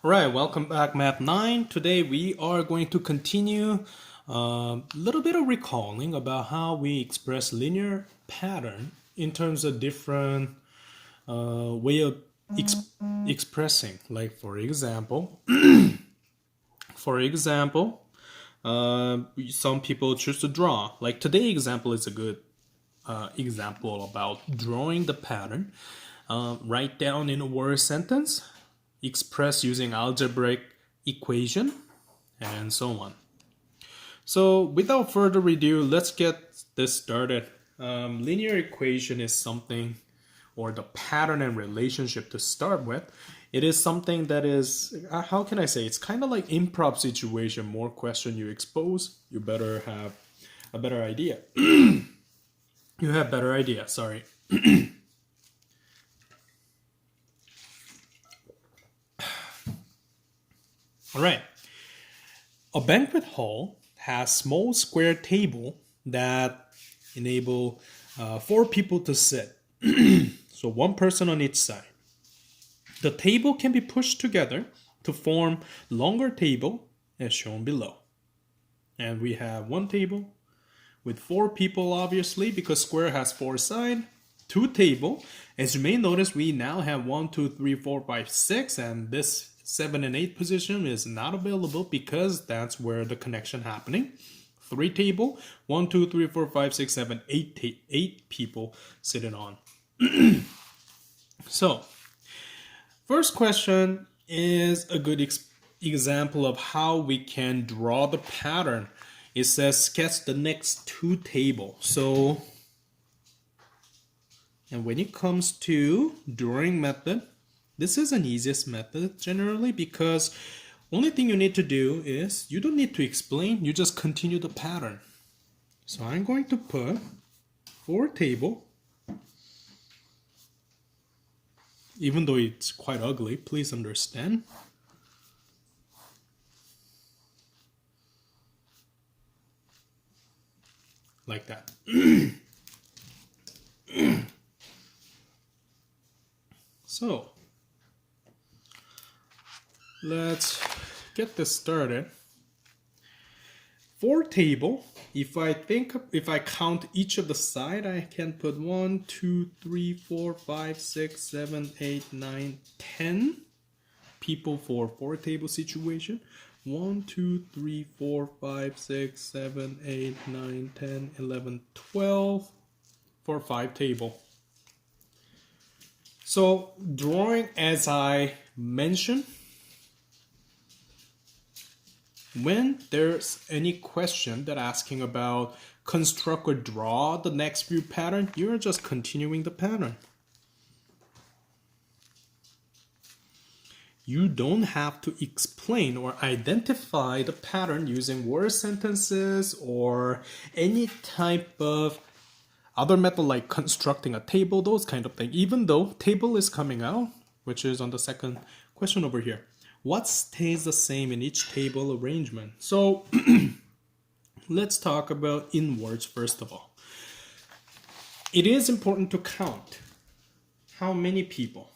Alright, welcome back Math 9. Today we are going to continue a little bit of recalling about how we express linear pattern in terms of different way of expressing. Like for example, some people choose to draw. Like today example is a good example about drawing the pattern. Write down in a word sentence, express using algebraic equation, and so on. So without further ado, let's get this started. Linear equation is something, or the pattern and relationship to start with. It is something that is, how can I say, it's kind of like improv situation. More question you expose, you better have a better idea. You have better idea, sorry. All right. A banquet hall has small square table that enable 4 people to sit. So one person on each side. The table can be pushed together to form longer table as shown below. And we have one table with 4 people, obviously, because square has 4 sides. 2 table. As you may notice, we now have 1, 2, 3, 4, 5, 6, and this 7 and 8 position is not available because that's where the connection happening. 3 table, 1, 2, 3, 4, 5, 6, 7, 8, 8 people sitting on. So, first question is a good example of how we can draw the pattern. It says sketch the next 2 table. So, and when it comes to drawing method, this is an easiest method generally because only thing you need to do is you don't need to explain, you just continue the pattern. So I'm going to put 4 table, even though it's quite ugly, please understand. Like that. So let's get this started. 4 table, if I count each of the side, I can put 1, 2, 3, 4, 5, 6, 7, 8, 9, 10 people for 4 table situation. 1, 2, 3, 4, 5, 6, 7, 8, 9, 10, 11, 12 for 5 table. So drawing, as I mentioned, when there's any question that asking about construct or draw the next view pattern, you're just continuing the pattern. You don't have to explain or identify the pattern using word sentences or any type of other method like constructing a table, those kind of things. Even though table is coming out, which is on the second question over here. What stays the same in each table arrangement? So let's talk about in words first of all. It is important to count how many people.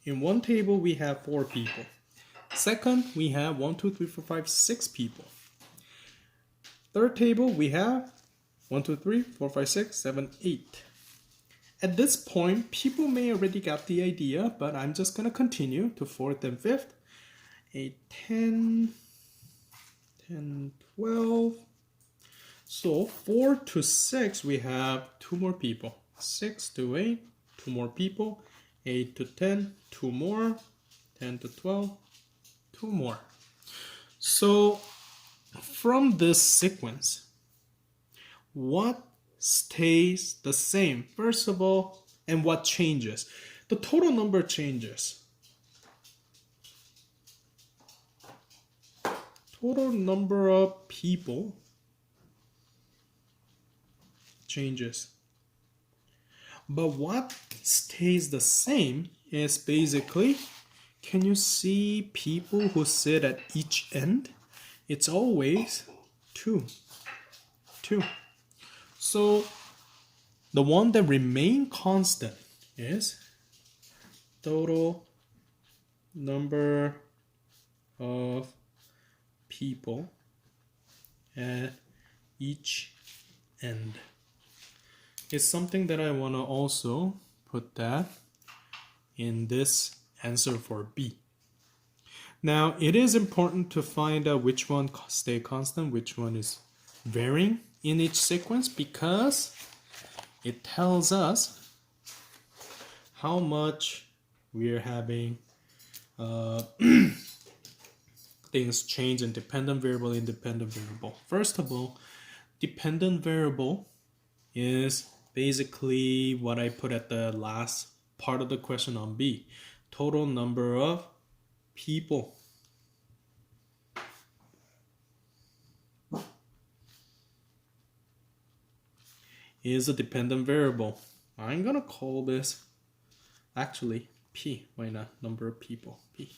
In one table we have 4 people. Second, we have 1, 2, 3, 4, 5, 6 people. Third table we have 1, 2, 3, 4, 5, 6, 7, 8. At this point, people may already got the idea, but I'm just going to continue to 4th and 5th. 8, 10, 10, 12. So 4 to 6, we have 2 more people. 6 to 8, 2 more people. 8 to 10, 2 more. 10 to 12, 2 more. So from this sequence, what stays the same? First of all, and what changes? The total number changes. Total number of people changes. But what stays the same is basically, can you see people who sit at each end? It's always 2. 2. So the one that remain constant is total number of people at each end is something that I want to also put that in this answer for B. Now, it is important to find out which one stay constant, which one is varying in each sequence, because it tells us how much we are having things change in dependent variable, independent variable. First of all, dependent variable is basically what I put at the last part of the question on B. Total number of people. Is a dependent variable. I'm gonna call this actually P. Why not? Number of people. P.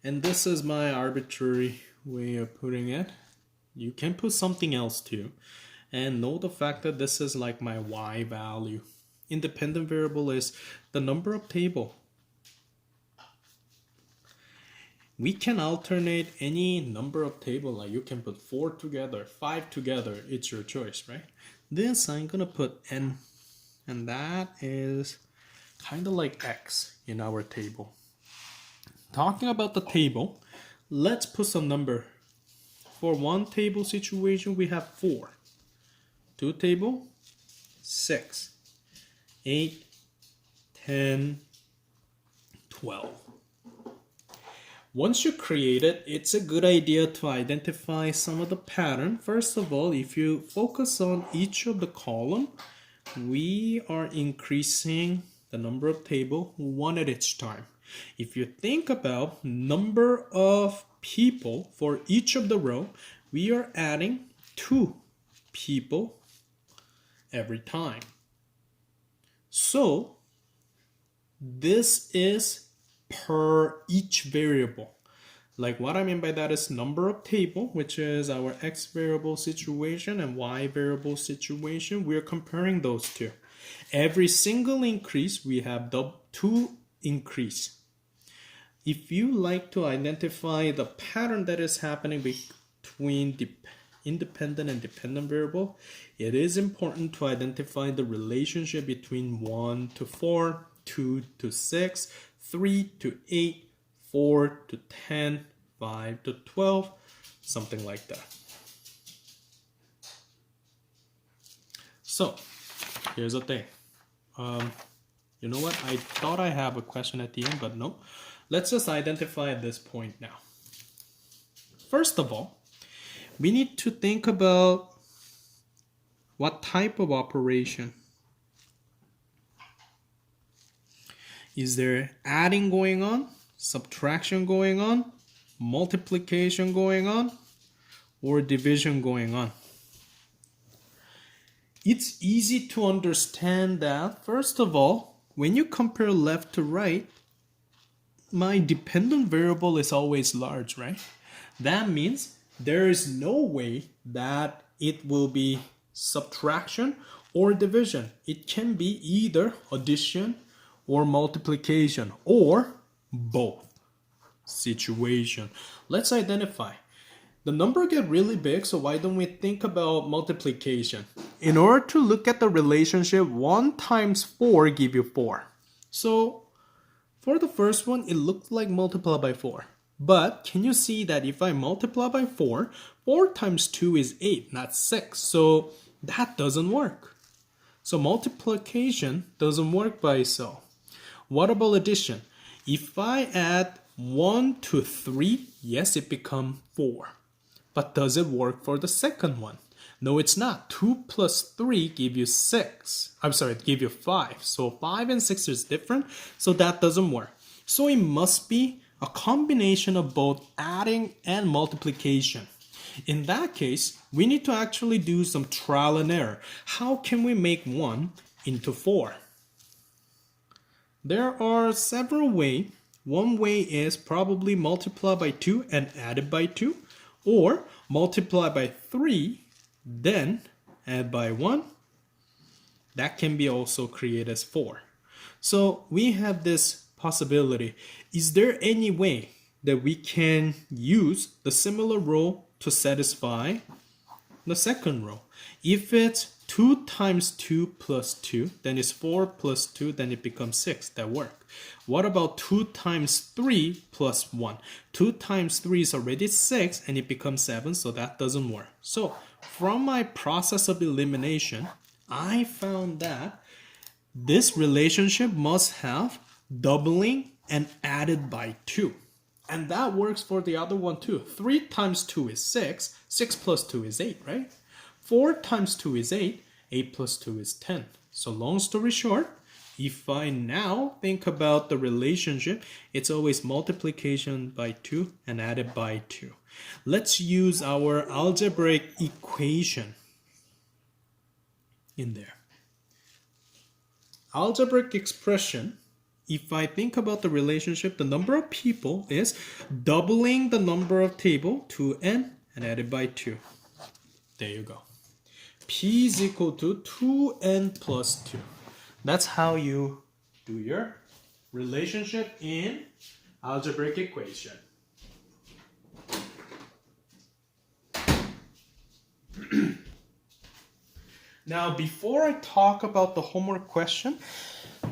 And this is my arbitrary way of putting it. You can put something else too. And know the fact that this is like my Y value. Independent variable is the number of table. We can alternate any number of table, like you can put 4 together, 5 together, it's your choice, right? This I'm gonna put N, and that is kind of like X in our table. Talking about the table, let's put some number. For one table situation, we have 4. 2 table, 6, 8, 10, 12. Once you create it, it's a good idea to identify some of the pattern. First of all, if you focus on each of the column, we are increasing the number of table one at each time. If you think about number of people for each of the row, we are adding 2 people every time. So this is per each variable. Like what I mean by that is number of table, which is our X variable situation and Y variable situation. We're comparing those two. Every single increase, we have 2 increase. If you like to identify the pattern that is happening between the independent and dependent variable, it is important to identify the relationship between 1 to 4, 2 to 6, 3 to 8, 4 to 10, 5 to 12, something like that. So, here's the thing. You know what? I thought I have a question at the end, but no. Let's just identify at this point now. First of all, we need to think about what type of operation. Is there adding going on, subtraction going on, multiplication going on, or division going on? It's easy to understand that, first of all, when you compare left to right, my dependent variable is always large, right? That means there is no way that it will be subtraction or division. It can be either addition or multiplication, or both situation. Let's identify. The number get really big, so why don't we think about multiplication? In order to look at the relationship, 1 times 4 give you 4. So for the first one, it looks like multiply by 4. But can you see that if I multiply by 4, 4 times 2 is 8, not 6. So that doesn't work. So multiplication doesn't work by itself. What about addition? If I add 1 to 3, yes, it becomes 4. But does it work for the second one? No, it's not. 2 plus 3 give you 6. I'm sorry, give you 5. So 5 and 6 is different. So that doesn't work. So it must be a combination of both adding and multiplication. In that case, we need to actually do some trial and error. How can we make 1 into 4? There are several ways. One way is probably multiply by 2 and add it by 2, or multiply by 3, then add by 1. That can be also created as 4. So we have this possibility. Is there any way that we can use the similar rule to satisfy the second row. If it's 2 times 2 plus 2, then it's 4 plus 2, then it becomes 6. That works. What about 2 times 3 plus 1? 2 times 3 is already 6 and it becomes 7, so that doesn't work. So from my process of elimination, I found that this relationship must have doubling and added by 2. And that works for the other one too. 3 times 2 is 6. 6 plus 2 is 8, right? 4 times 2 is 8. 8 plus 2 is 10. So long story short, if I now think about the relationship, it's always multiplication by 2 and added by 2. Let's use our algebraic equation in there. Algebraic expression, if I think about the relationship, the number of people is doubling the number of table, 2n, and added by 2. There you go. P is equal to 2n plus 2. That's how you do your relationship in algebraic equation. Now, before I talk about the homework question,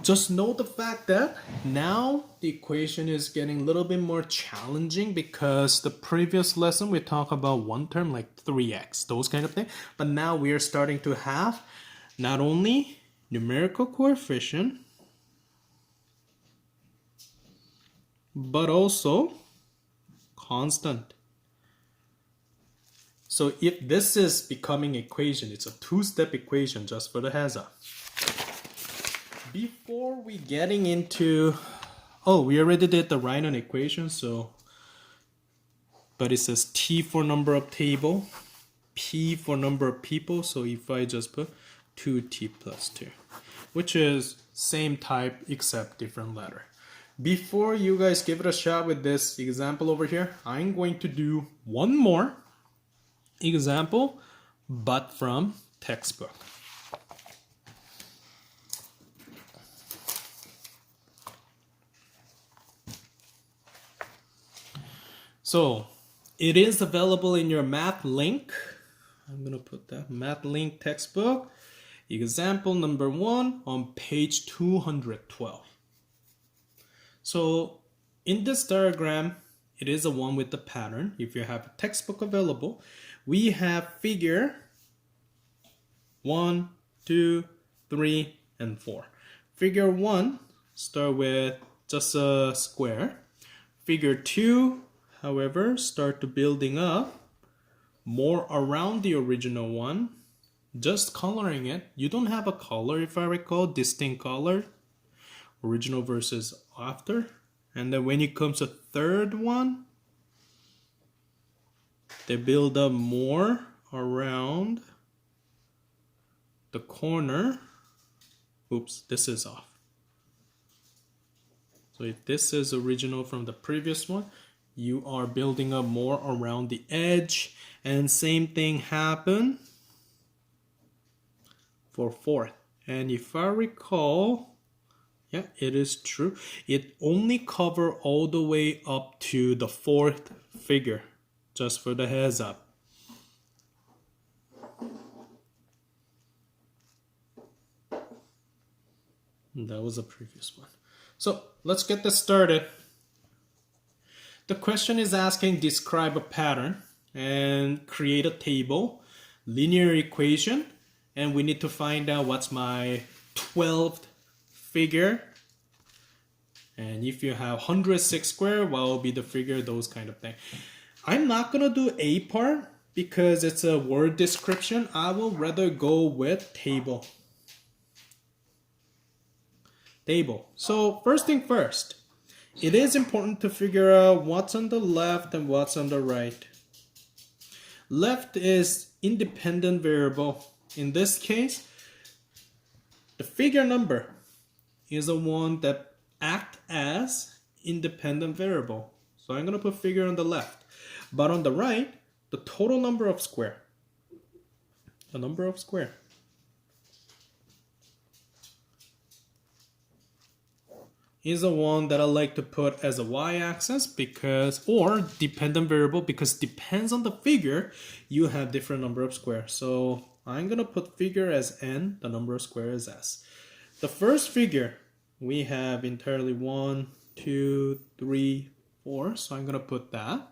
just know the fact that now the equation is getting a little bit more challenging because the previous lesson we talked about one term like 3x, those kind of things. But now we are starting to have not only numerical coefficient, but also constant. So if this is becoming equation, it's a two-step equation, just for the heads up. Before we getting into, we already did the Riemann equation, but it says T for number of table, P for number of people, so if I just put 2T plus 2, which is same type except different letter. Before you guys give it a shot with this example over here, I'm going to do one more example, but from textbook. So it is available in your math link. I'm going to put that math link textbook. Example number 1 on page 212. So in this diagram, it is the one with the pattern. If you have a textbook available, we have figure 1, 2, 3, and 4. Figure 1 start with just a square. Figure 2, however, start to building up more around the original one, just coloring it. You don't have a color, if I recall, distinct color, original versus after. And then when it comes to third one, they build up more around the corner. Oops, this is off. So if this is original from the previous one, you are building up more around the edge. And same thing happen for fourth. And if I recall, yeah, it is true. It only cover all the way up to the fourth figure, just for the heads up. And that was the previous one. So let's get this started. The question is asking describe a pattern and create a table, linear equation, and we need to find out what's my 12th figure. And if you have 106 square, what will be the figure, those kind of thing. I'm not going to do A part because it's a word description. I will rather go with table. Table. So first thing first, it is important to figure out what's on the left and what's on the right. Left is independent variable. In this case, the figure number is the one that acts as independent variable. So I'm going to put figure on the left. But on the right, the total number of square. The number of square. is the one that I like to put as a y-axis because, or dependent variable, because depends on the figure, you have different number of squares. So I'm gonna put figure as n, the number of squares as s. The first figure, we have entirely 1, 2, 3, 4, so I'm gonna put that.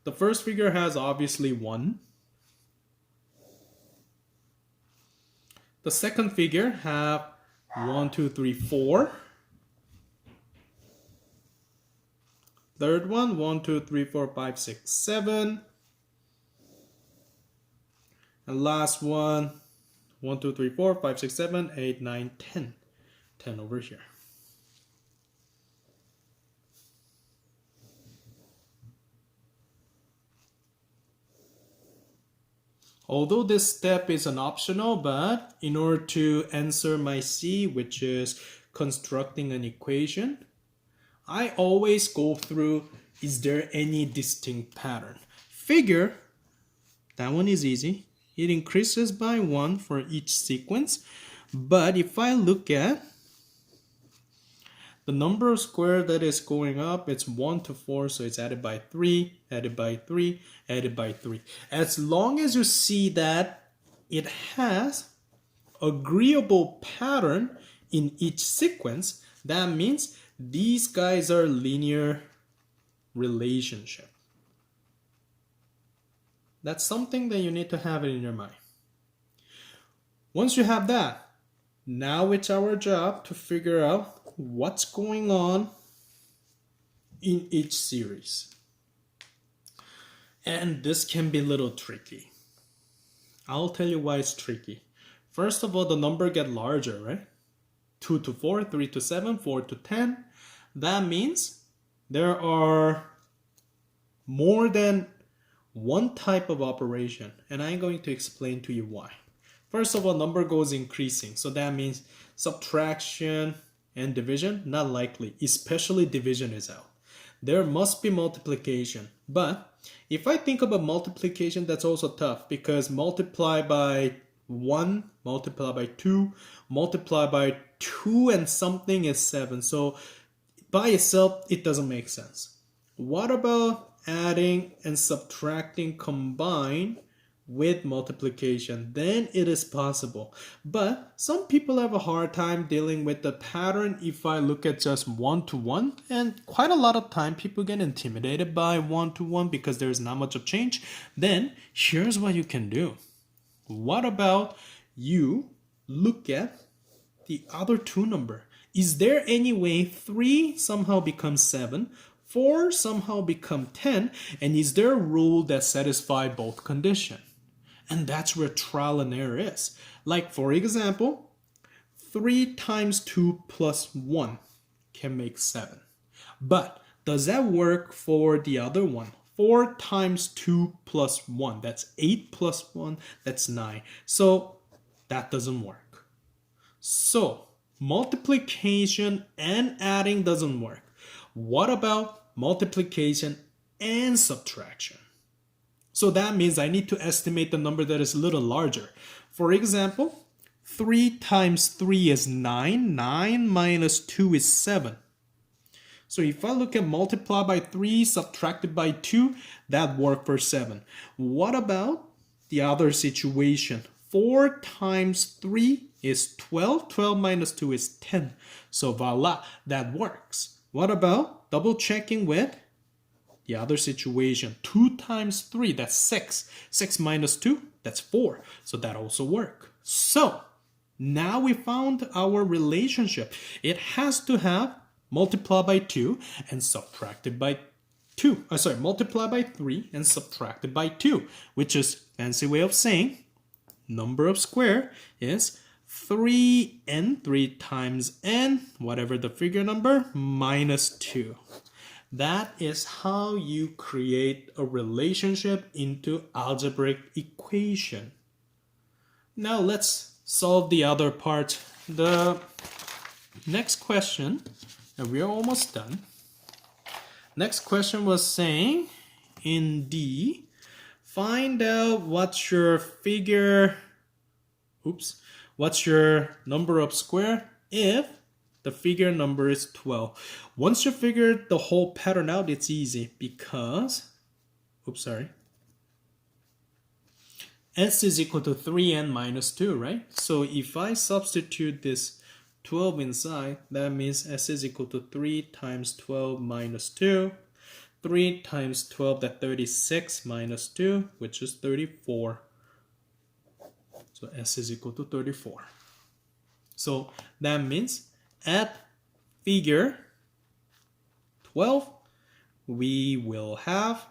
The first figure has obviously 1. The second figure have 1, 2, 3, 4. Third one, 1, 2, 3, 4, 5, 6, 7. And last one, 1, 2, 3, 4, 5, 6, 7, 8, 9, 10. 10 over here. Although this step is an optional, but in order to answer my C, which is constructing an equation, I always go through, is there any distinct pattern? Figure, that one is easy. It increases by 1 for each sequence. But if I look at the number of square that is going up, it's 1 to 4, so it's added by 3, added by 3, added by 3. As long as you see that it has agreeable pattern in each sequence, that means these guys are linear relationship. That's something that you need to have it in your mind. Once you have that, now it's our job to figure out what's going on in each series. And this can be a little tricky. I'll tell you why it's tricky. First of all, the number get larger, right? 2 to 4, 3 to 7, 4 to 10. That means there are more than one type of operation, and I'm going to explain to you why. First of all, number goes increasing, so that means subtraction and division, not likely, especially division is out. There must be multiplication, but if I think about multiplication, that's also tough because multiply by 1, multiply by 2, multiply by 2 and something is 7. So by itself, it doesn't make sense. What about adding and subtracting combined with multiplication? Then it is possible. But some people have a hard time dealing with the pattern if I look at just 1 to 1. And quite a lot of time people get intimidated by 1 to 1 because there's not much of change. Then here's what you can do. What about you look at the other two number? Is there any way 3 somehow becomes 7, 4 somehow become 10, and is there a rule that satisfies both conditions? And that's where trial and error is. Like for example, 3 times 2 plus 1 can make 7. But does that work for the other one? 4 times 2 plus 1, that's 8 plus 1, that's 9. So that doesn't work. So multiplication and adding doesn't work. What about multiplication and subtraction? So that means I need to estimate the number that is a little larger. For example, 3 times 3 is 9. 9 minus 2 is 7. So if I look at multiply by 3 subtracted by 2, that worked for 7. What about the other situation? 4 times 3 is 12. 12 minus 2 is 10. So voila, that works. What about double checking with the other situation? 2 times 3, that's 6. 6 minus 2, that's 4. So that also works. So now we found our relationship. It has to have multiply by 2 and subtracted by 2. Multiply by 3 and subtracted by 2, which is fancy way of saying number of square is 3n, 3 times n, whatever the figure number, minus 2. That is how you create a relationship into algebraic equation. Now let's solve the other part. The next question, and we're almost done. Next question was saying in D, find out what's your number of square if the figure number is 12. Once you figure the whole pattern out, it's easy because, S is equal to 3n minus 2, right? So if I substitute this 12 inside, that means S is equal to 3 times 12 minus 2. 3 times 12, that's 36 minus 2, which is 34. So S is equal to 34. So that means at figure 12, we will have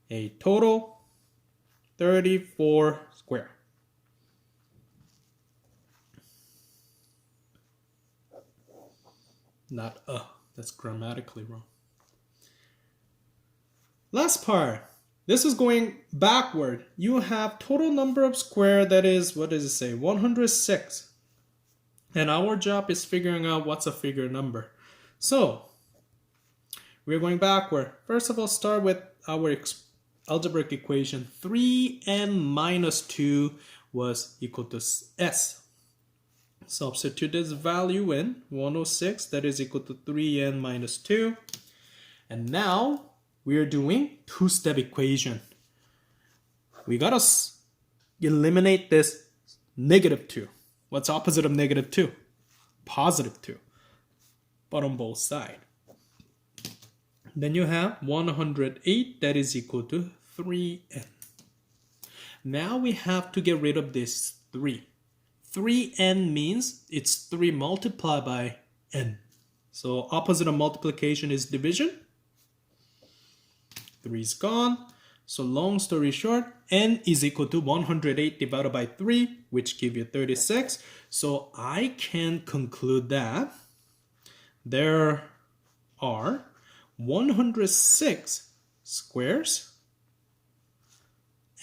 a total 34 square. Not that's grammatically wrong. Last part. This is going backward. You have total number of square, that is, what does it say? 106. And our job is figuring out what's a figure number. So, we're going backward. First of all, start with our algebraic equation. 3n minus 2 was equal to S. Substitute this value in 106, that is equal to 3n minus 2. And now we are doing two-step equation. We gotta eliminate this negative 2. What's opposite of negative 2? Positive 2. But on both sides. Then you have 108, that is equal to 3n. Now we have to get rid of this 3. 3n means it's 3 multiplied by n. So opposite of multiplication is division. 3 is gone. So long story short, n is equal to 108 divided by 3, which gives you 36. So I can conclude that there are 106 squares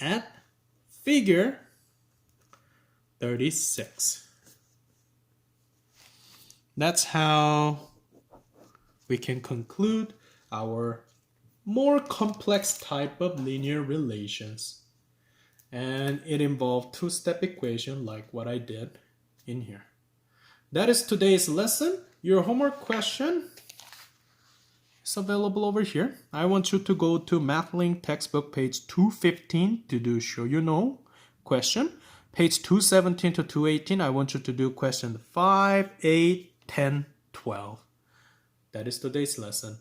at figure 36. That's how we can conclude our more complex type of linear relations. And it involved two-step equation like what I did in here. That is today's lesson. Your homework question is available over here. I want you to go to MathLink textbook page 215 to do show you know question. Page 217 to 218, I want you to do question 5, 8, 10, 12. That is today's lesson.